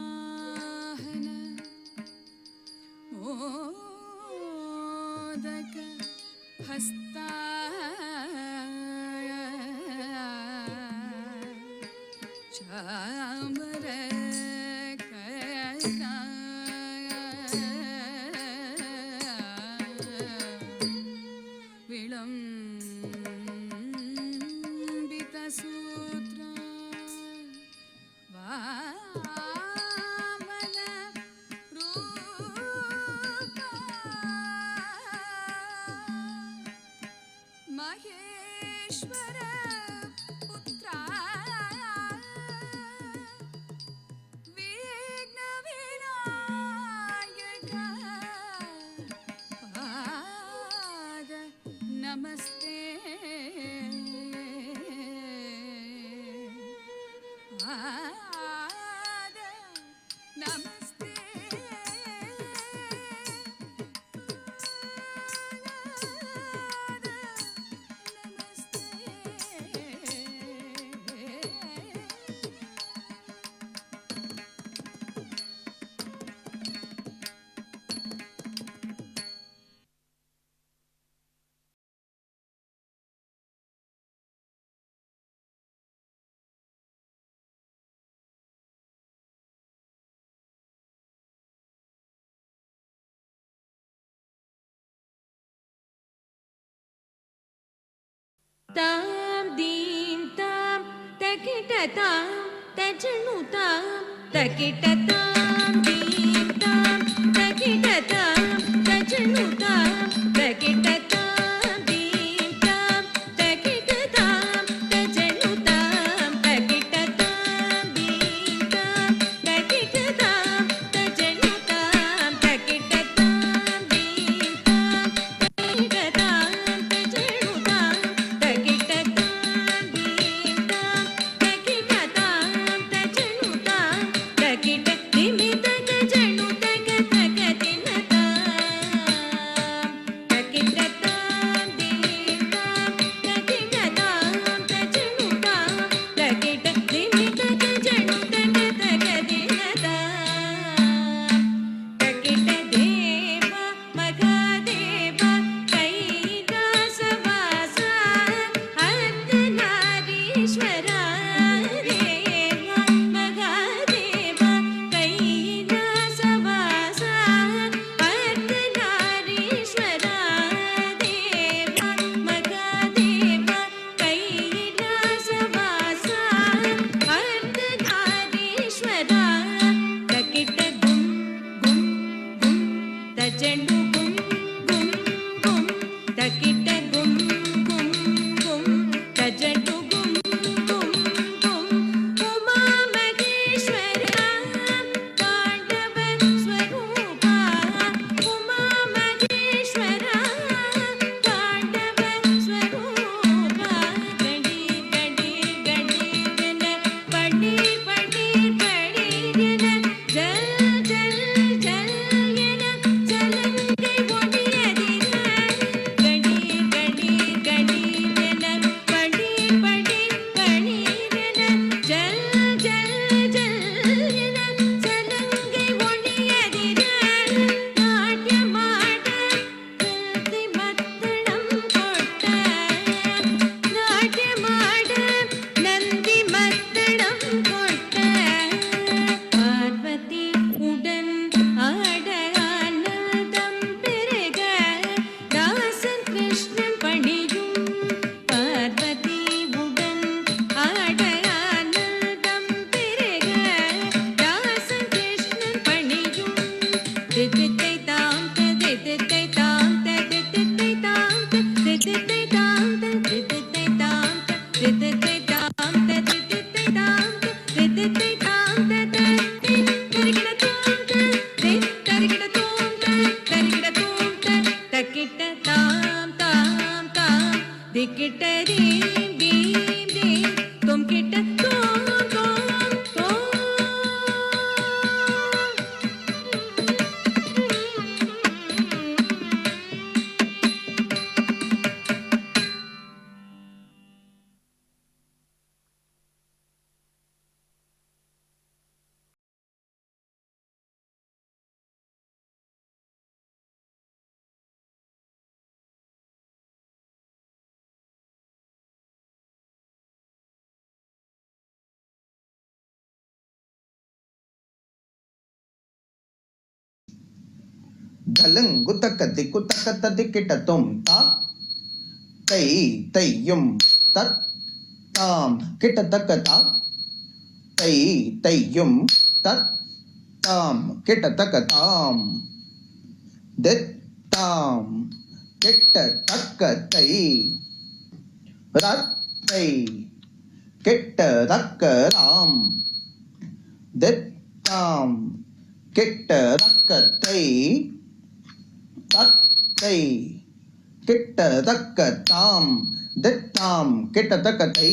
मूषिकवाहन मोदक हस्ता चामर करना विलंबित सूत्र वामन रूप महेश्वर पुत्र तां दीं तां तकिटतां तजनुतां तकिटतां दीं तां तकिटतां तजनुतां तकिटतां दीं तां तकिटतां तजनुतां तकिटतां दीं तां तकिटतां तजनुतां तकिटतां दीं तां तकिटतां तजनुतां तकिटतां दीं तां तकिटतां तजनुतां तकिट निमित तजनु तक तक दिनतां तकिटतां दीं तां तकिटतां तजनुतां तकिट निमित तजनु तक तक दिनतां तकिट देव मघदेव कैलासवासा अर्धनारीश्वरा देव मघदेव कैलासवासा अर्धनारीश्वरा देव मघदेव कैलासवासा अर्धनारीश्वरा तकिट गुं गुं गुं तजनु गुं गुं गुं तकिट गुं गुं गुं तजनु गुं गुं गुं उमा महेश्वरा तांडव स्वरूपा उमा महेश्वरा तांडव स्वरूपा गडी गडी गडी जन पडी पडी पडी जन जल जल जल என சலங்கை ஒடியதினான் கடி கடி கடி என படி படி படி என ஜல் ஜல் ஜல் என சலங்கை ஒடியதினான் நாட்டியமாட கல்தி மத்தளம் கொட்ட நாட்டியமாட நந்தி மத்தளம் கொட்ட பார்வதி உடன் ஆட ஆனந்தம் பெருக தாசன் கிருஷ்ணன் பணியும் பார்வதி உடன் ஆட ஆனந்தம் பெருக தாசன் கிருஷ்ணன் பணியும் தித்தித்தை தாம் தித்தித்தை தாம் தித்தித்தை தாம் தித்தித்தை தாம் தித்தித்தை தாம் தித்தித்தை தாம் தித்தித்தை தாம் தித்தித்தை தாம் தரிகிட தோம் தரிகிட தோம் தரிகிட தோம் தக்கிட்ட தாம் தாம் தாம் திக்கிட்ட தீம் தீம் தீம் தும் கிட்ட தோம் தோம் தோம் தலங்கு தக்க திக்கு தக்க ததிக்கிட்டத்தும் தா தை தையும் தத் தாம் கிட்டத்தக்க தா தை தையும் தத் தாம் கிட்டத்தக்க தாம் தித் தாம் கிட்டத்தக்க தை ரத்தை கிட்டத்தக்க ராம் தித் தாம் கிட்டத்தக்கத்தை தத்தை கிட்டத்தக்க தாம் தித்தாம் கிட்டத்தக்கத்தை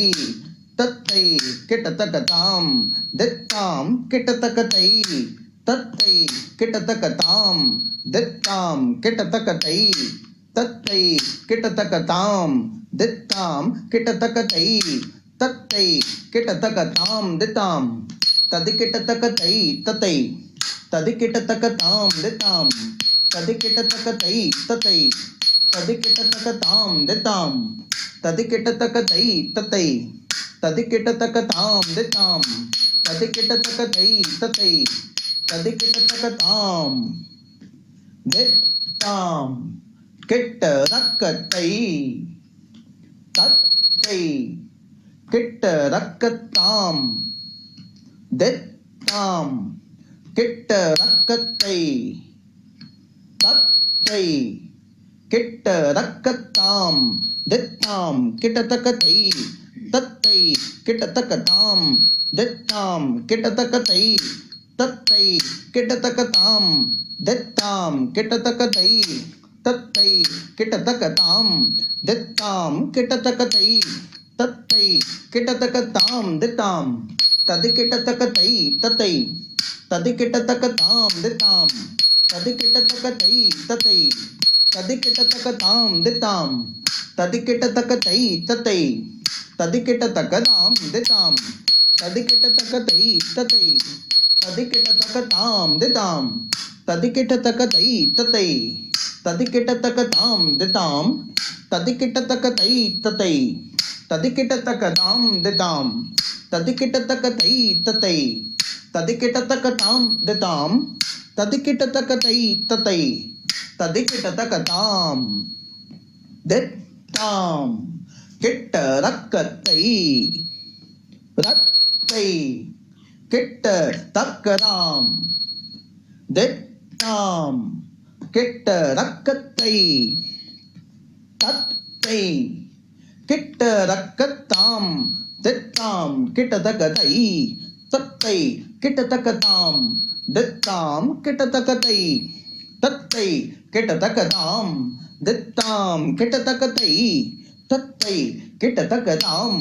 தத்தை கிட்டத்தக்க தாம் தித்தாம் கிட்டத்தக்கத்தை தத்தை கிட்டத்தக்க தாம் தித்தாம் கிட்டத்தக்கத்தை தத்தை கிட்டத்தக்க தாம் தித்தாம் கிட்டத்தக்கத்தை தத்தை கிட்டத்தக்க தாம் தித்தாம் ததிக்கிட்டத்தக்கத்தை தத்தை ததிக்கிட்டத்தக்க தாம் தித்தாம் ததிக்கிட்டத்தக்கத்தை தத்தை ததிக்கிட்டத்தக்க தாம் தித்தாம் ததிக்கிட்டத்தக்கத்தை தத்தை ததிக்கிட்டத்தக்க தாம் தித்தாம் ததிக்கிட்டத்தக்கத்தை தத்தை ததிக்கிட்டத்தக்க தாம் தித்தாம் கிட்டத்தக்கத்தை தத்தை கிட்ட ரக்கத்தாம் தெத்தாம் கிட்ட ரக்கத்தை தத்தை கிட்ட ரக்கத்தாம் தெத்தாம் கிட்டத்தக்கத்தை தத்தை கிட்டத்தக்கதாம் தெத்தாம் கிட்டத்தக்கத்தை தத்தை கிட்டத்தக்கதாம் தெத்தாம் கிட்டத்தக்கதை தத்தை கிட்டத்தக்கதாம் தெத்தாம் கிட்டத்தக்கதை தத்தை கிட்டத்தக்கதாம் தெத்தாம் தது கிட்டத்தக்கதை தத்தை தது கிட்டத்தக்கதாம் தெத்தாம் தது கிட்டத்தக்கதை தத்தை தது கிட்டத்தக்கதாம் தெத்தாம் தது கிட்டத்தக்கதை தத்தை தது கிட்டத்தக்கதாம் தெத்தாம் தது கிட்டத்தக்கதை தத்தை தது கிட்டத்தக்கதாம் தெத்தாம் தது கிட்டத்தக்கதை தத்தை தது கிட்டத்தக்கதாம் தெத்தாம் தது கிட்டத்தக்கதை தத்தை தது கிட்டத்தக்கதாம் தெத்தாம் தது கிட்டத்தக்கதை தத்தை தது கிட்டத்தக்கதாம் தெத்தாம் தது கிட்டத்தக்கதை தத்தை தது கிட்டத்தக்கதாம் தெத்தாம் கிட்ட ரக்கத்தை ரத்தை கிட்ட தக்கதாம் தெத்தாம் கிட்ட ரக்கத்தை தத்தை கிட்ட ரக்கத்தாம் தெத்தாம் கிட்டத்தக்கதை தத்தை கிட்டத்தக்கதாம் தெத்தாம் கிட்டத்தக்கதை தத்தை கிட்டத்தக்கதாம் தெத்தாம் கிட்டத்தக்கதை தத்தை கிட்டத்தக்கதாம்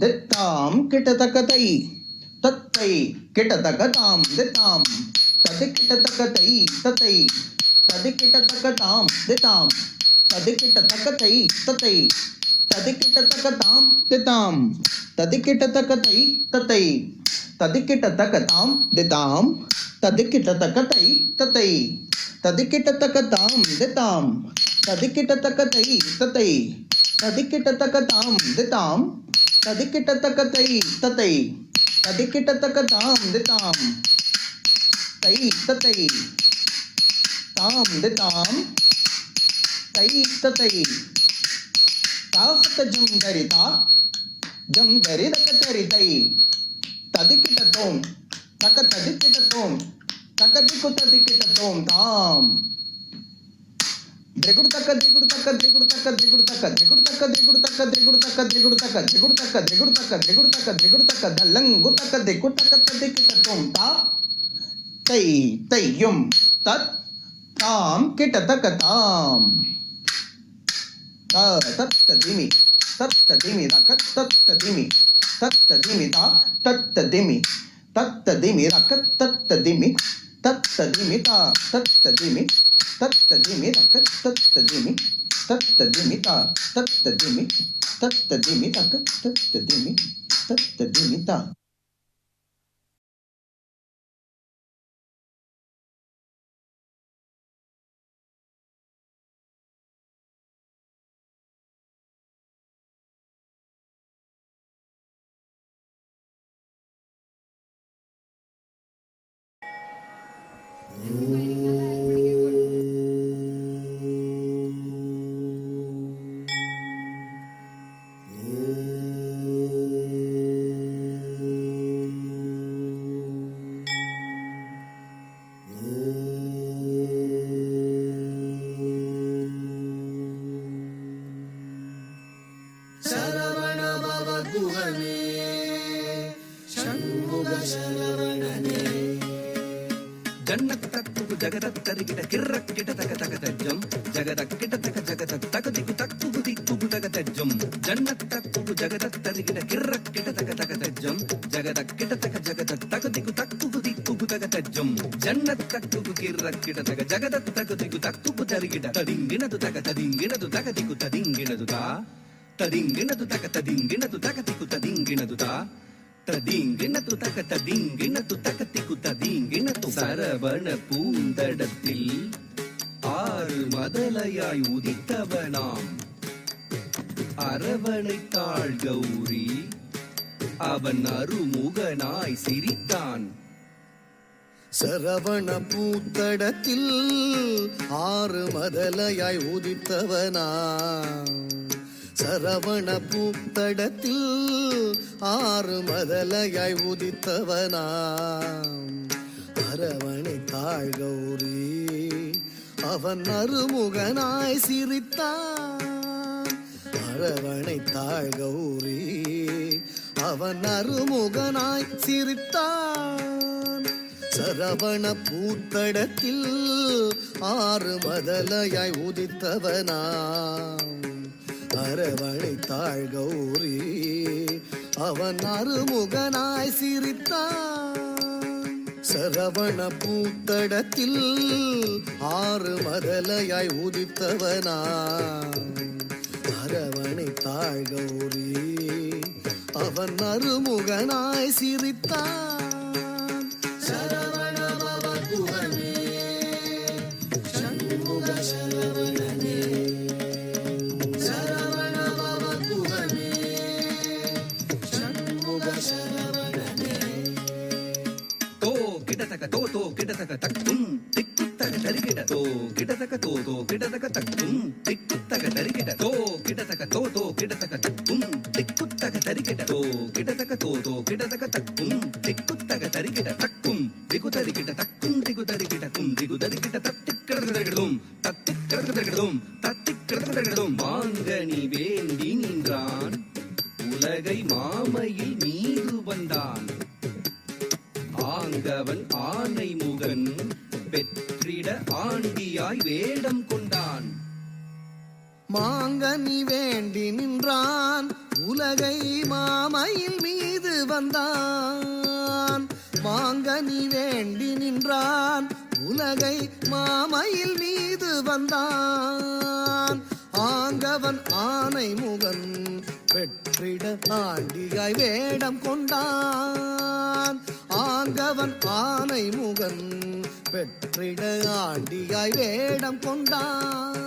தெத்தாம் கிட்டத்தக்கதை தத்தை கிட்டத்தக்கதாம் தெத்தாம் தது கிட்டத்தக்கதை தத்தை தது கிட்டத்தக்கதாம் தெத்தாம் தது கிட்டத்தக்கதை தத்தை தது கிட்டத்தக்கதாம் தெத்தாம் தது கிட்டத்தக்கதை தத்தை தது கிட்டத்தக்கதாம் தெத்தாம் தது கிட்டத்தக்கதை தத்தை தது கிட்டத்தக்கதாம் தெத்தாம் தது கிட்டத்தக்கதை தத்தை தது கிட்டத்தக்கதாம் தெத்தாம் தது கிட்டத்தக்கதை தத்தை தது கிட்டத்தக்கதாம் தெத்தாம் தை தத்தை தாம் தெத்தாம் தை தத்தை தாசத்த ஜம் தரிதா ஜம் தரிதக்கத்தரிதை ததிக்கிட்டத்தோம் தக்க ததிக்கிட்டத்தோம் தக்க திக்கு ததிக்கிட்டத்தோம் தாம் திரிகுடுதக்க திரிகுடுதக்க திரிகுடுதக்க திரிகுடுதக்க திரிகுடுதக்க திரிகுடுதக்க திரிகுடுதக்க திரிகுடுதக்க திரிகுடுதக்க திரிகுடுதக்க திரிகுடுதக்க திரிகுடுதக்க தல்லங்குதக்க திக்குதக்க ததிக்கிட்டத்தோம் தா தை தையும் தத் தாம் கிட்டத்தக்க தாம் தத்ததிமி தத்ததிமி ரக்க தத்ததிமி தத்ததிமி தா தத்ததிமி தத்ததிமி ரக்க தத்ததிமி தத்ததிமி தா தத்ததிமி தத்ததிமி ரக்க தத்ததிமி தத்ததிமி தா தத்ததிமி தத்ததிமி ரக்க தத்ததிமி தத்ததிமி தா சரவணபவகுகனே ஷண்முக சரவணனே ஜன்னத்தக்கு ஜகதத்தரிகிட கிர்ரக்கிட தகதகதஜம் ஜகதக்கிட ஜகதத்தகதிகு தக்குகு திக்குகு தகதஜம் ஜன்னத்தக்கு ஜகதத்தரிகிட கிர்ரக்கிட தகதகதஜம் ஜகதக்கிட ஜகதத்தகதிகு தக்குகு திக்குகு தகதஜம் ஜன்னத்தக்கு கிர்ரக்கிட தக ஜகதத்தகதிகு தக்குகு தரிகிட ததிங்கினது தகதிகு ததிங்கினது தா ததிங்கினது தகதிங்கினது தகதிகு ததிங்கினது தா ததிங்கினது தகதிங்கினது தகதிகு ததிங்கினது சரவண பூந்தடத்தில் ஆறு மதலையாய் உதித்தவனாம் அரவணைத்தாள் கௌரி அவன் அருமுகனாய் சிரித்தான் சரவண பூத்தடத்தில் ஆறு மதலையாய் உதித்தவனா சரவண பூத்தடத்தில் ஆறு மதலையாய் உதித்தவனாம் அரவணை தாழ் கௌரி அவன் அருமுகனாய் சிரித்தான் அரவணை தாழ் கௌரி அவன் அருமுகனாய் சிரித்தான் சரவண பூத்தடத்தில் ஆறு மதலையாய் உதித்தவனாம் அரவணை தாழ் கௌரி அவன் அருமுகனாய் சிரித்தான் சரவண பூத்தடத்தில் ஆறு மதலையாய் உதித்தவனாம் அரவணை தாழ் கௌரி அவன் அருமுகனாய் சிரித்தான் சரவண பவகுவனே சண்முக சரவணனே சரவண பவகுவனே சண்முக சரவணனே தோ கிடதக தோ கிடதக தக்கும் திக்குத்தக தரிகிட தோ கிடதக தோ கிடதக தக்கும் திக்குத்தக தரிகிட தோ கிடதக தோ கிடதக தக்கும் திக்குத்தக தரிகிட தோ கிடதக தோ கிடதக தக்கும் திக்குத்தக தரிகிட தக்கும் திகுதரிகிட தக்கும் திகுதரிகிட கும் திகுதரிகிட தத்திக்கிறதும் தத்திக்கிறதும் மாங்கனி வேண்டி நின்றான் உலகை மாமையில் மீது வந்தான் ஆங்கவன் ஆனை முகன் பெற்றிட ஆண்டியாய் வேடம் கொண்டான் மாங்கனி வேண்டி நின்றான் உலகை மாமையில் மீது வந்தான் மாங்கனி வேண்டி நின்றான் உலகை மாமையில் மீது வந்தான் ஆங்கவன் ஆனை முகன் பெற்றிட ஆண்டியாய் வேடம் கொண்டான் ஆங்கவன் ஆனை முகன் பெற்றிட ஆண்டியாய் வேடம் கொண்டான்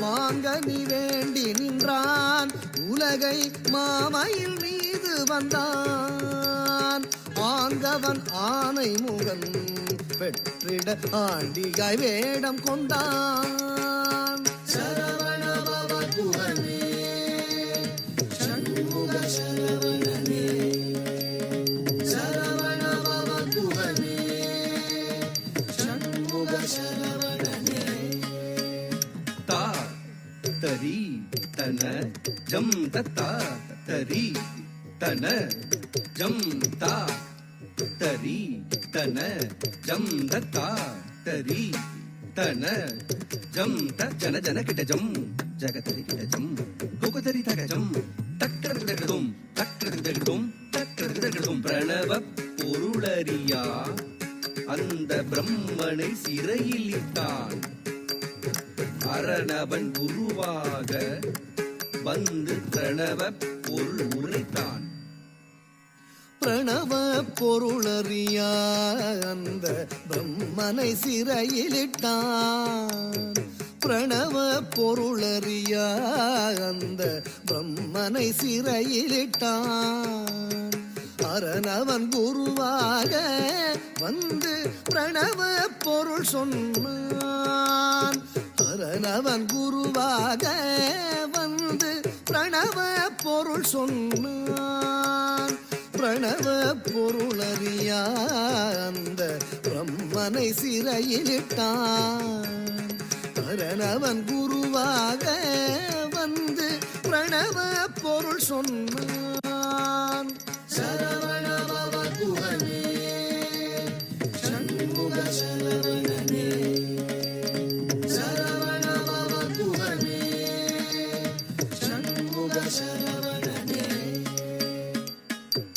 மாங்கனி வேண்டி நின்றான் உலகை மாமையில் மீது வந்தான் ஆங்கவன் ஆனை முகன் பெற்றிட ஆண்டியாய் வேடம் கொண்டான் சரவண பவகுவனே சண்முக சரவணனே சரவண பவகுவனே சண்முக சரவணனே தா தரி தன ஜம் தத்தா தரி தன ஜம் தா தரி தன ஜம் தத்தா தரி தன ஜம் த ஜன ஜன கிட்ட ஜம் ஜகதரி கிட்ட ஜம் குகதரி தக ஜம் தக்கரதகடும் தக்கரதகடும் பிரணவ பொருளறியா அந்த பிரம்மனை சிறையில் இட்டான் அரணவன் குருவாக வந்து பிரணவ பொருள் உரைத்தான் பிரணவ பொருளறியா அந்த பிரம்மனை சிறையிலிட்டான் பிரணவ பொருளறியா அந்த பிரம்மனை சிறையிலிட்டான் அரணவன் குருவாக வந்து பிரணவ பொருள் சொன்னான் அரணவன் குருவாக வந்து பிரணவ பொருள் சொன்னான் பிரணவ பொருளறியா அந்த பிரம்மனை சிறையிலிட்டான் அரணவன் குருவாக வந்து பிரணவ பொருள் சொன்னான் சரவண பவகுவனே சண்முக சரவணனே சரவண பவகுவனே சண்முக சரவணனே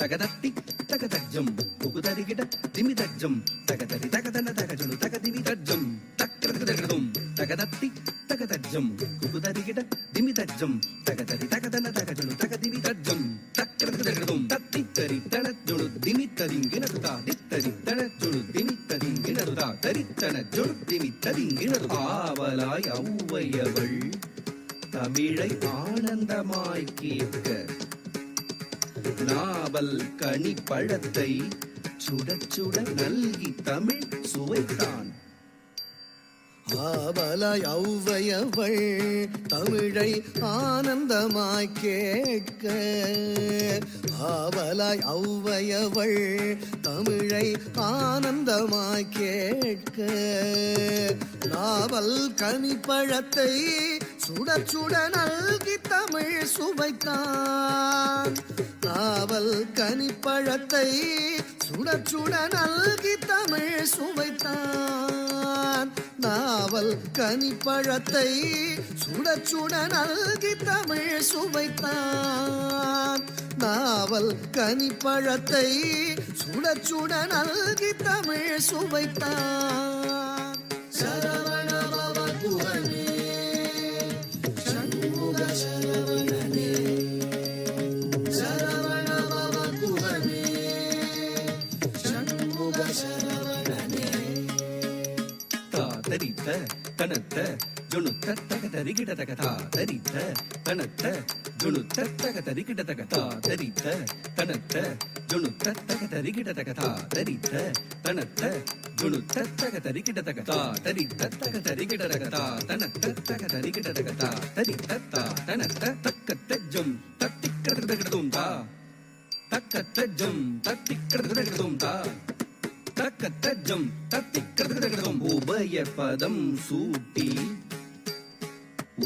தகதத்தி தகதஜம் குகுதரிகிட திமிதஜம் தகதரி தகதன தகஜனு தகதிவி தஜம் தக்கரதகடும் தகதத்தி தகதஜம் குகுதரிகிட திமிதஜம் தகதரி தகதன தகஜனு தகதிவி தஜம் தக்கரதகடும் தத்தித்தரி தனஜுனு திமித்ததிங்கினதுதா தித்தரி தனஜுனு திமித்ததிங்கினதுதா தரித்தன ஜுனு திமித்ததிங்கினதுதா ஆவலாய் ஔவையவள் தமிழை ஆனந்தமாய் கேட்க நாவல் கனி பழத்தை சுட சுட நல்கி தமிழ் சுவைத்தான் ஆவலாய் ஔவையவள் தமிழை ஆனந்தமாய் கேட்க, ஆவலாய் ஔவையவள் தமிழை ஆனந்தமாய் கேட்க, நாவல் கனிப்பழத்தை சுட சுட நல்கி தமிழ் சுவைத்தான், நாவல் கனிப்பழத்தை சுட சுட நல்கி தமிழ் சுவைத்தான், நாவல் கனிப்பழத்தை சுட சுட நல்கி தமிழ் சுவைத்தான், நாவல் கனிப்பழத்தை சுட சுட நல்கி தமிழ் சுவைத்தான். சரவண பவ குஹனே சண்முக சரவணனே, சரவண பவ குஹனே சண்முக சரவணனே. தரித்த தனத்த ஜுணுத்த தக தரிகிட தக தா தரித்த தனத்த ஜுணுத்த தக தரிகிட தக தா தரித்த தனத்த ஜுணுத்த தக தரிகிட தக தா தரித்த தனத்த ஜுணுத்த தக தரிகிட தக தா தரித்த தக தரிகிட தக தா தனத்த தக தரிகிட தக தா தரித்த தா தனத்த தக்க தஜ்ஜம் தத்திக்கிடதும் தா தக்க தஜ்ஜம் தத்திக்கிடதும் தா தக்கத்தஜம் தத்திக்கிடதும் உபயர் பதம் சூட்டி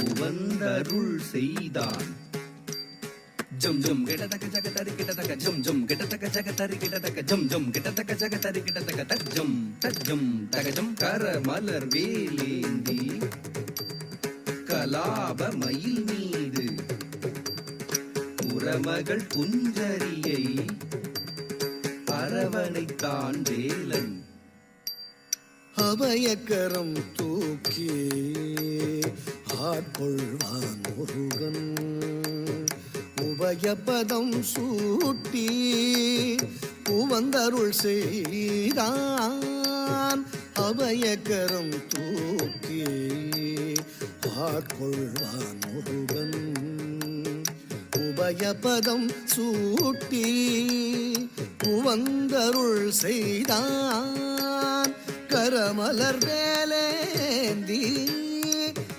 உவந்தருள் செய்தான். ஜம் ஜம் கிடதக ஜகதரி கிடதக ஜம் ஜம் கிடதக ஜகதரி கிடதக ஜம் ஜம் கிடதக ஜகதரி கிடதக தஜ்ஜம் தஜ்ஜம் தகஜம் கர மலர் வேலேந்தி கலாப மயில் மீது உறமகள் குஞ்சரியை அரவணைத்தான் வேலன். அபயக்கரம் தூக்கி ஆட்கொள்வான் முருகன், உபயபதம் சூட்டி உவந்தருள் செய்தான், அபயக்கரம் தூக்கி ஆட்கொள்வான் முருகன், உபயபதம் சூட்டி உவந்தருள் செய்தான், கரமலர் வேலேந்தி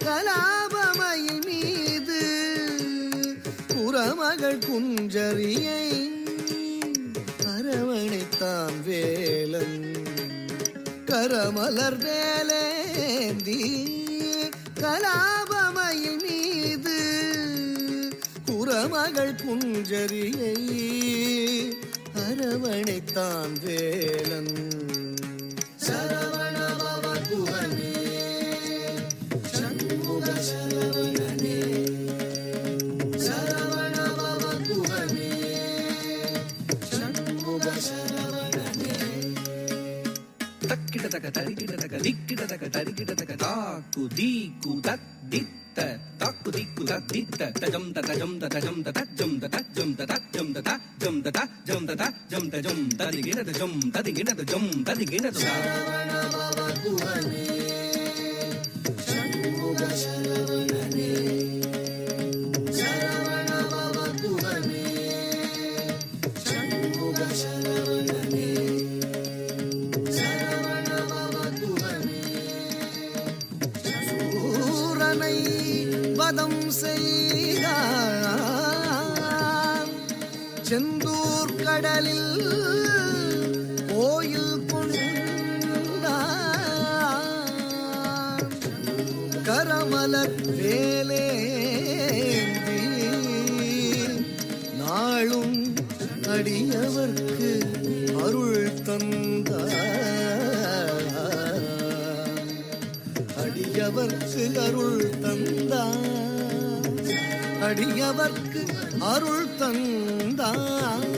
கலாபமயில் மீது புறமகள் குஞ்சரியை அரவணைத்தான் வேலன், கரமலர் வேலேந்தி கலாபமயில் மீது புறமகள் குஞ்சரியை அரவணைத்தான் வேலன். சரவண பவ குஹனே சண்முக சரவணனே, சரவண பவ குஹனே சண்முக சரவணனே. தக்கிட தக தரிகிட தக திக்கிட தக தரிகிட தக தாக்கு தீக்கு தக் தித்த தாக்கு தீக்கு தக் தித்த தஜம் தஜம் தஜம் தஜம் தஜம் தஜம் தஜம் தஜம் தஜம் தஜம் தரிகிட தஜம் தரிகிட தஜம் தரிகிட சரவண பவ குஹனே சண்முக சரவணனே, சரவண பவ குஹனே சண்முக சரவணனே, சரவண பவ குஹனே. சூரனை வதம் செய்தான், செந்தூர் கடலில் கோயில் கொண்டான், கரமலர் வேலேந்தி நாளும் அடியவர்க்கு அருள் தந்தார், அடியவர்க்கு அருள் தந்தார், அடியவர்க்கு அருள் தந்தார்.